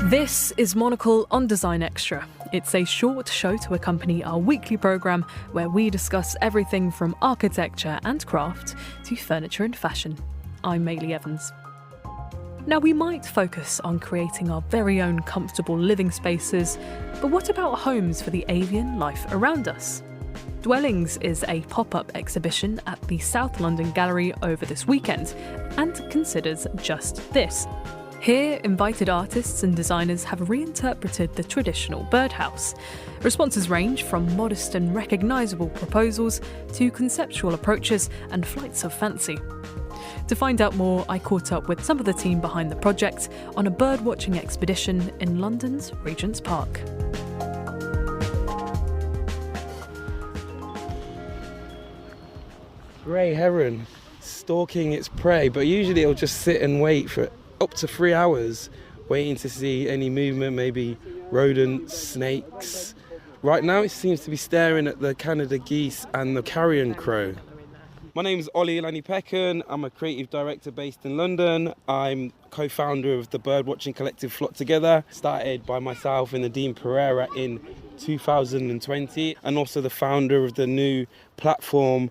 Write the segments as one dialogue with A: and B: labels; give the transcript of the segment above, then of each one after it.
A: This is Monocle on Design Extra. It's a short show to accompany our weekly programme where we discuss everything from architecture and craft to furniture and fashion. I'm Maylie Evans. Now, we might focus on creating our very own comfortable living spaces, but what about homes for the avian life around us? Dwellings is a pop-up exhibition at the South London Gallery over this weekend and considers just this. Here, invited artists and designers have reinterpreted the traditional birdhouse. Responses range from modest and recognisable proposals to conceptual approaches and flights of fancy. To find out more, I caught up with some of the team behind the project on a bird-watching expedition in London's Regent's Park.
B: Grey heron stalking its prey, but usually it'll just sit and wait for up to 3 hours, waiting to see any movement, maybe rodents, snakes. Right now it seems to be staring at the Canada geese and the carrion crow. My name is Ollie Olanipekun. I'm a creative director based in London. I'm co-founder of the birdwatching collective Flock Together, started by myself and Nadine Pereira in 2020, and also the founder of the new platform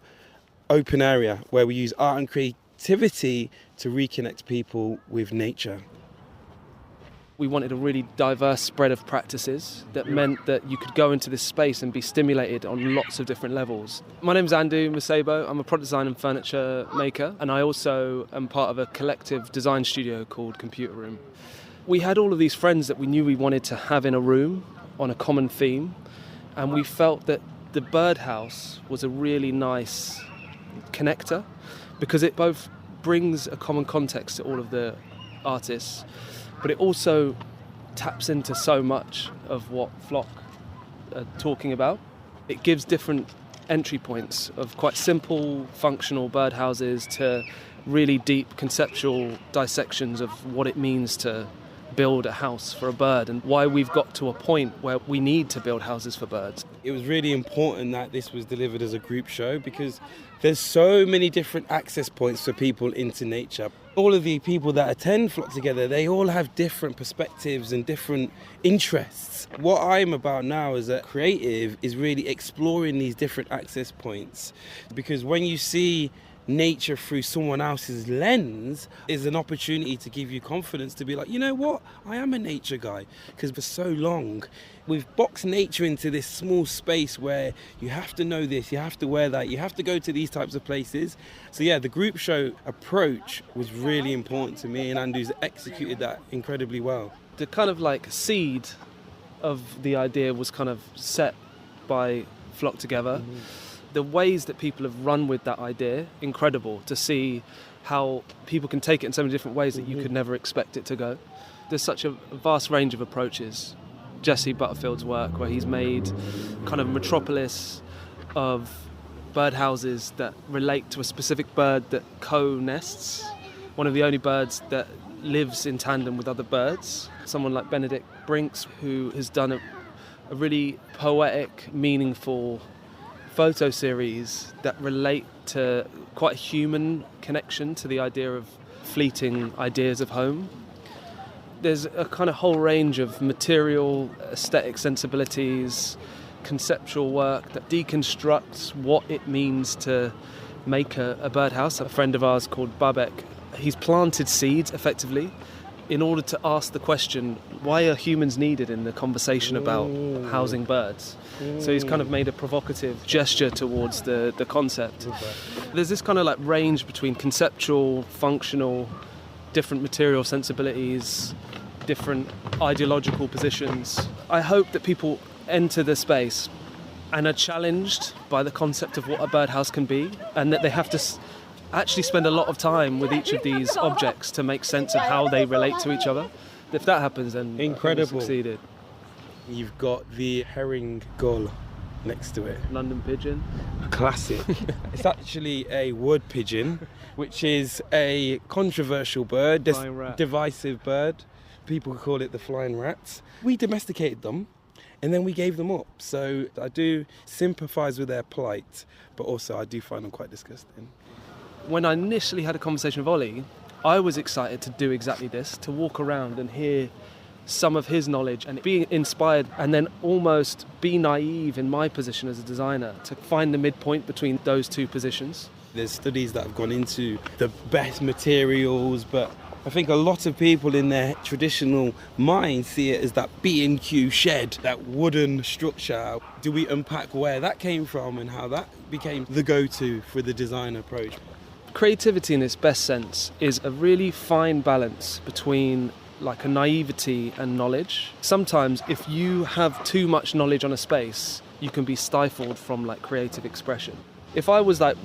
B: Open Area, where we use art and creativity to reconnect people with nature.
C: We wanted a really diverse spread of practices that meant that you could go into this space and be stimulated on lots of different levels. My name's Andu Masebo. I'm a product design and furniture maker, and I also am part of a collective design studio called Computer Room. We had all of these friends that we knew we wanted to have in a room on a common theme, and we felt that the birdhouse was a really nice connector because it both brings a common context to all of the artists, but it also taps into so much of what Flock are talking about. It gives different entry points of quite simple, functional birdhouses to really deep conceptual dissections of what it means to build a house for a bird and why we've got to a point where we need to build houses for birds.
B: It was really important that this was delivered as a group show because there's so many different access points for people into nature. All of the people that attend Flock Together, they all have different perspectives and different interests. What I'm about now as a creative is really exploring these different access points, because when you see nature through someone else's lens is an opportunity to give you confidence to be like, you know what, I am a nature guy. Because for so long we've boxed nature into this small space where you have to know this, you have to wear that, you have to go to these types of places. So yeah, the group show approach was really important to me, and Andu's executed that incredibly well.
C: The kind of like seed of the idea was kind of set by Flock Together. Mm-hmm. The ways that people have run with that idea, incredible to see how people can take it in so many different ways that you could never expect it to go. There's such a vast range of approaches. Jesse Butterfield's work, where he's made kind of a metropolis of birdhouses that relate to a specific bird that co-nests, one of the only birds that lives in tandem with other birds. Someone like Benedict Brinks, who has done a really poetic, meaningful photo series that relate to quite a human connection to the idea of fleeting ideas of home. There's a kind of whole range of material, aesthetic sensibilities, conceptual work that deconstructs what it means to make a birdhouse. A friend of ours called Babek, he's planted seeds effectively in order to ask the question, why are humans needed in the conversation about housing birds? So he's kind of made a provocative gesture towards the concept. There's this kind of like range between conceptual, functional, different material sensibilities, different ideological positions. I hope that people enter the space and are challenged by the concept of what a birdhouse can be, and that they have to actually spend a lot of time with each of these objects to make sense of how they relate to each other. If that happens, then
B: incredible.
C: We've succeeded.
B: You've got the herring gull next to it.
C: London pigeon.
B: Classic. It's actually a wood pigeon, which is a controversial bird, divisive bird. People call it the flying rats. We domesticated them and then we gave them up. So I do sympathise with their plight, but also I do find them quite disgusting.
C: When I initially had a conversation with Ollie, I was excited to do exactly this, to walk around and hear some of his knowledge and be inspired, and then almost be naive in my position as a designer to find the midpoint between those two positions.
B: There's studies that have gone into the best materials, but I think a lot of people in their traditional mind see it as that B&Q shed, that wooden structure. Do we unpack where that came from and how that became the go-to for the design approach?
C: Creativity in its best sense is a really fine balance between like a naivety and knowledge. Sometimes if you have too much knowledge on a space, you can be stifled from like creative expression. If I was like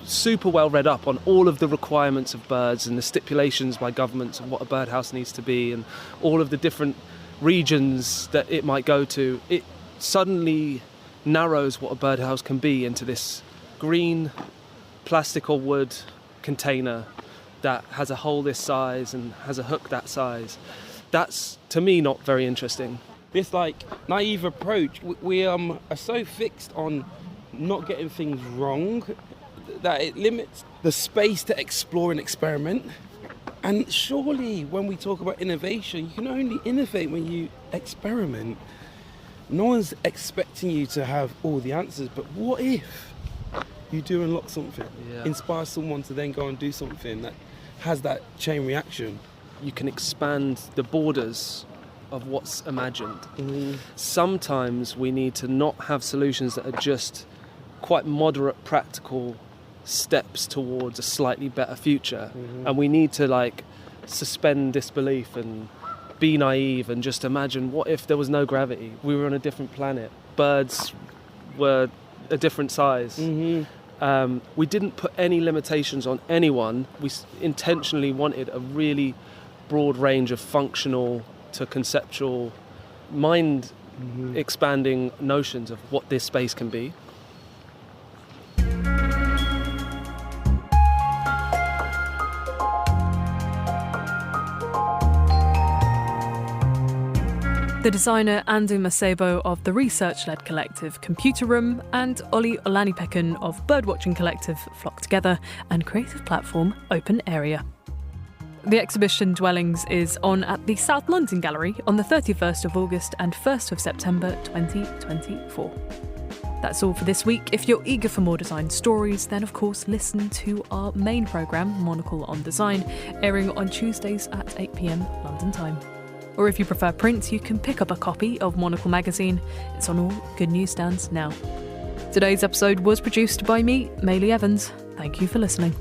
C: super well read up on all of the requirements of birds and the stipulations by governments of what a birdhouse needs to be and all of the different regions that it might go to, it suddenly narrows what a birdhouse can be into this green plastic or wood container that has a hole this size and has a hook that size. That's, to me, not very interesting.
B: This like naive approach, we are so fixed on not getting things wrong that it limits the space to explore and experiment. And surely when we talk about innovation, you can only innovate when you experiment. No one's expecting you to have all the answers, but what if you do unlock something, inspire someone to then go and do something that has that chain reaction?
C: You can expand the borders of what's imagined. Sometimes we need to not have solutions that are just quite moderate practical steps towards a slightly better future, and we need to like suspend disbelief and be naive and just imagine, what if there was no gravity, we were on a different planet, birds were a different size. We didn't put any limitations on anyone. We intentionally wanted a really broad range of functional to conceptual, mind expanding notions of what this space can be.
A: The designer Andu Masebo of the research-led collective Computer Room and Ollie Olanipekun of birdwatching collective Flock Together and creative platform Open Area. The exhibition Dwellings is on at the South London Gallery on the 31st of August and 1st of September 2024. That's all for this week. If you're eager for more design stories, then of course listen to our main programme, Monocle on Design, airing on Tuesdays at 8 p.m. London time. Or if you prefer print, you can pick up a copy of Monocle magazine. It's on all good newsstands now. Today's episode was produced by me, Maylie Evans. Thank you for listening.